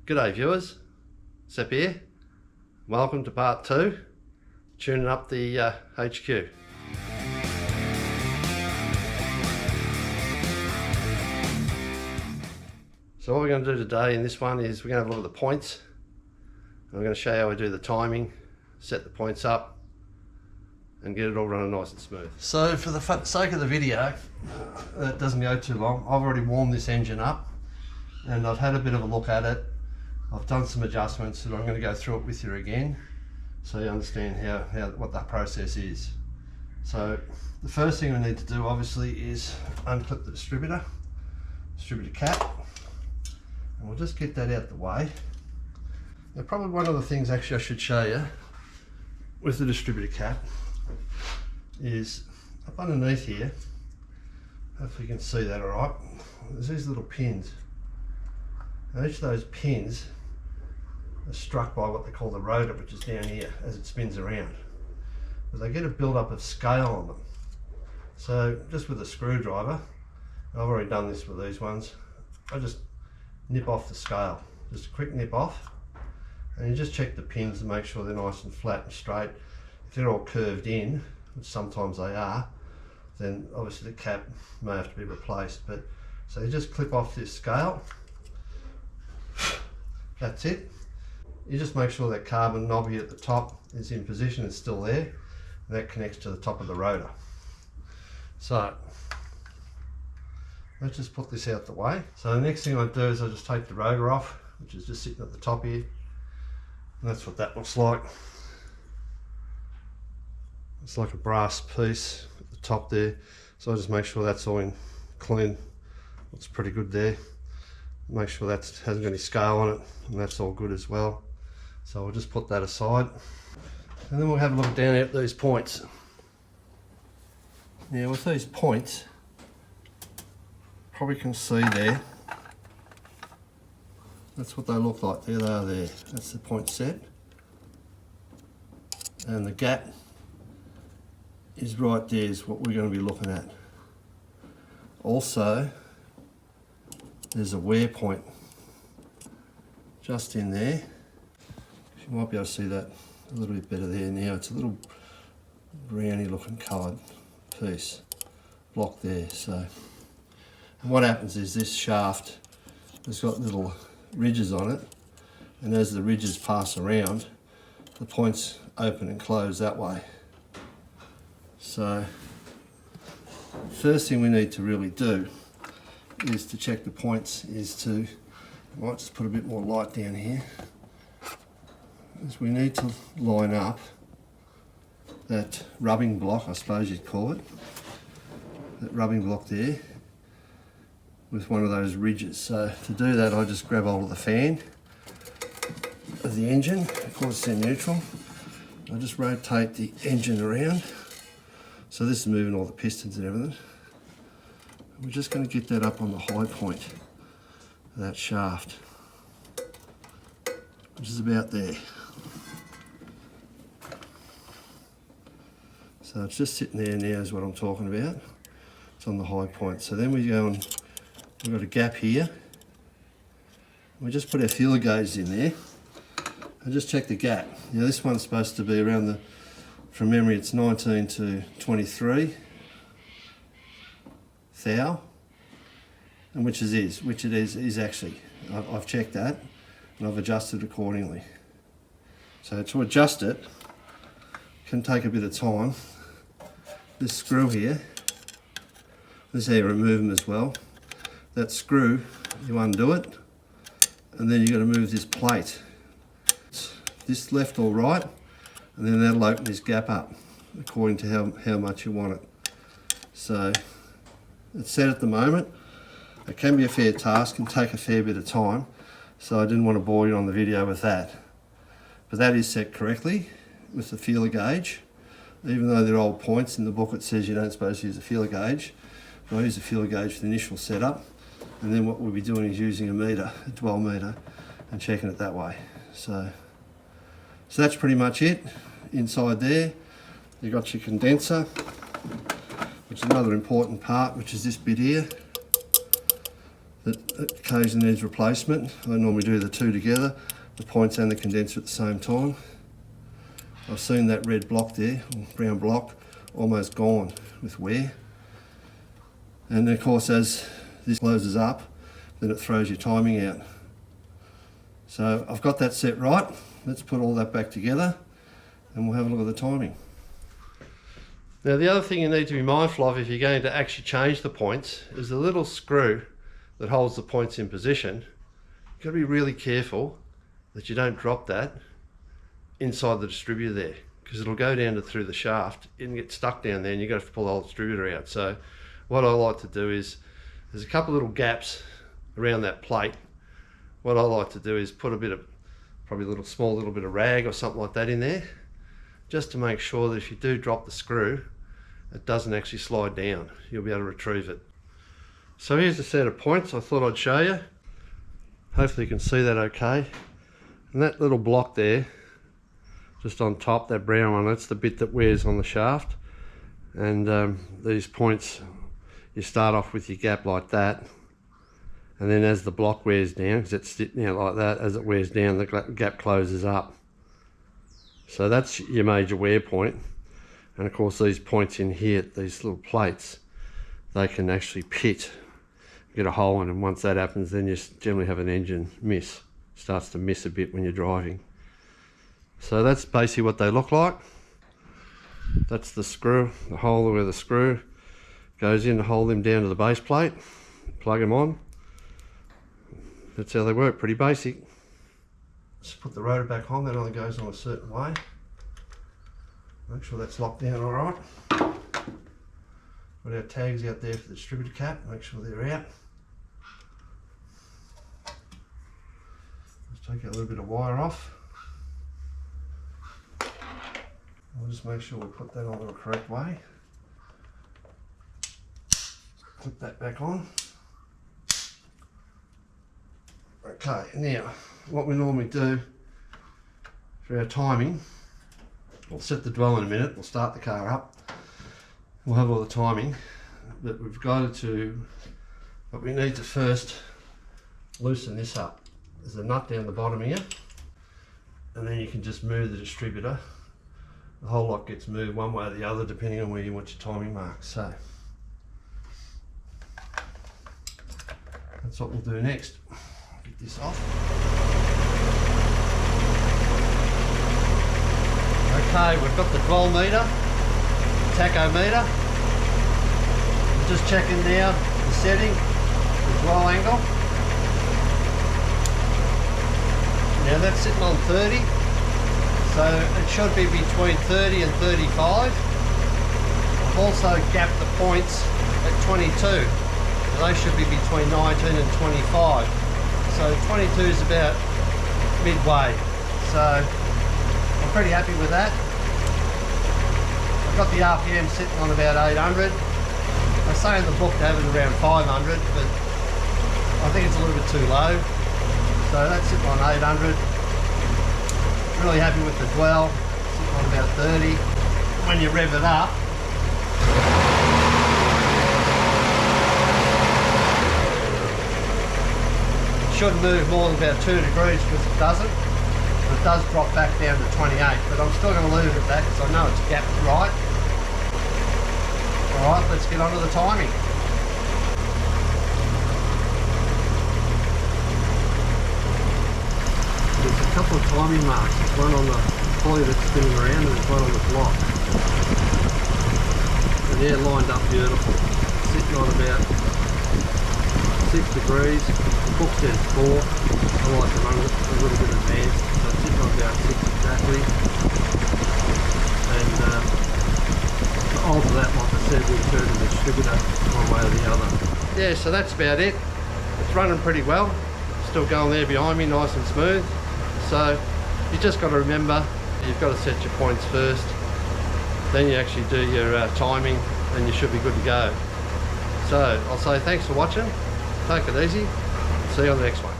G'day viewers, Seps here. Welcome to part 2, tuning up the HQ. So what we're going to do today in this one is we're going to have a look at the points. I'm going to show you how we do the timing, set the points up and get it all running nice and smooth. So for the sake of the video, it doesn't go too long. I've already warmed this engine up and I've had a bit of a look at it. I've done some adjustments and I'm going to go through it with you again so you understand what that process is. So the first thing we need to do obviously is unclip the distributor cap, and we'll just get that out the way. Now probably one of the things actually I should show you with the distributor cap is up underneath here, hopefully you can see that alright, there's these little pins. Now each of those pins are struck by what they call the rotor, which is down here as it spins around. But they get a build-up of scale on them. So just with a screwdriver, I've already done this with these ones, I just nip off the scale, just a quick nip off, and you just check the pins to make sure they're nice and flat and straight. If they're all curved in, which sometimes they are, then obviously the cap may have to be replaced. But so you just clip off this scale, that's it. You just make sure that carbon knob here at the top is in position, it's still there, and that connects to the top of the rotor. So let's just put this out the way. So the next thing I do is I just take the rotor off, which is just sitting at the top here, and that's what that looks like. It's like a brass piece at the top there, so I just make sure that's all in clean. Looks pretty good there. Make sure that hasn't got any scale on it, and that's all good as well. So we'll just put that aside, and then we'll have a look down at these points. Now with these points, probably can see there, that's what they look like. There they are there. That's the point set, and the gap is right there is what we're going to be looking at. Also, there's a wear point just in there. You might be able to see that a little bit better there now. It's a little browny looking coloured piece block there. So, and what happens is this shaft has got little ridges on it, and as the ridges pass around, the points open and close that way. So first thing we need to really do is to check the points, I might just put a bit more light down here, is we need to line up that rubbing block, I suppose you'd call it, that rubbing block there with one of those ridges. So to do that I just grab hold of the fan of the engine, of course it's in neutral, I just rotate the engine around, so this is moving all the pistons and everything. We're just going to get that up on the high point of that shaft, which is about there. So it's just sitting there now is what I'm talking about. It's on the high point. So then we go and we've got a gap here. We just put our feeler gauge in there and just check the gap. Now this one's supposed to be around from memory it's 19 to 23 thou, and which it is actually. I've checked that and I've adjusted accordingly. So to adjust it can take a bit of time. This screw here, this is how you remove them as well. That screw, you undo it, and then you've got to move this plate, this left or right, and then that'll open this gap up according to how much you want it. So it's set at the moment. It can be a fair task and take a fair bit of time, so I didn't want to bore you on the video with that. But that is set correctly with the feeler gauge. Even though they're old points, in the book it says you don't supposed to use a feeler gauge. But I use a feeler gauge for the initial setup, and then what we'll be doing is using a meter, a dwell meter, and checking it that way. So that's pretty much it. Inside there, you've got your condenser, which is another important part, which is this bit here. that occasionally needs replacement. I normally do the two together, the points and the condenser at the same time. I've seen that red block there, or brown block, almost gone with wear. And of course, as this closes up, then it throws your timing out. So I've got that set right. Let's put all that back together and we'll have a look at the timing. Now the other thing you need to be mindful of if you're going to actually change the points is the little screw that holds the points in position. You've got to be really careful that you don't drop that inside the distributor there, because it'll go down through the shaft and get stuck down there and you've got to pull the whole distributor out. So what I like to do is, there's a couple of little gaps around that plate. What I like to do is put a bit of, probably a small little bit of rag or something like that in there, just to make sure that if you do drop the screw, it doesn't actually slide down. You'll be able to retrieve it. So here's a set of points I thought I'd show you. Hopefully you can see that okay. And that little block there, just on top, that brown one, that's the bit that wears on the shaft. And these points, you start off with your gap like that, and then as the block wears down, because it's sitting out like that, as it wears down, the gap closes up. So that's your major wear point. And of course these points in here, these little plates, they can actually pit, get a hole in them. Once that happens, then you generally have an engine miss. It starts to miss a bit when you're driving. So that's basically what they look like. That's the screw, the hole where the screw goes in to hold them down to the base plate. Plug them on. That's how they work, pretty basic. Just put the rotor back on, that only goes on a certain way. Make sure that's locked down all right. Got our tags out there for the distributor cap, make sure they're out. Let's take a little bit of wire off. We'll just make sure we put that on the correct way. Put that back on. Okay, now what we normally do for our timing, we'll set the dwell in a minute, we'll start the car up, we'll have all the timing, but we've got to, but we need to first loosen this up. There's a nut down the bottom here, and then you can just move the distributor. The whole lot gets moved one way or the other depending on where you want your timing marks. So that's what we'll do next. Get this off. Okay, we've got the dwell meter, tachometer. We're just checking now the setting, the dwell angle. Now that's sitting on 30, so it should be between 30 and 35. I've also gapped the points at 22, so they should be between 19 and 25. So 22 is about midway, so I'm pretty happy with that. I've got the RPM sitting on about 800. I say in the book to have it around 500, but I think it's a little bit too low. So that's sitting on 800. Really happy with the dwell, sitting on about 30. When you rev it up, it shouldn't move more than about 2 degrees, because it doesn't. But it does drop back down to 28, but I'm still going to leave it at that because I know it's gapped right. Alright, let's get on to the timing. There's a couple of timing marks. There's one on the pulley that's spinning around and there's one on the block. And they're lined up beautiful. Sitting on about 6 degrees. The book says 4. I like to run it a little bit advanced. So it's sitting on about 6 exactly. And to alter that, like I said, we'll turn the distributor one way or the other. Yeah, so that's about it. It's running pretty well. Still going there behind me, nice and smooth. So you just got to remember, you've got to set your points first, then you actually do your timing, and you should be good to go. So I'll say thanks for watching, take it easy, see you on the next one.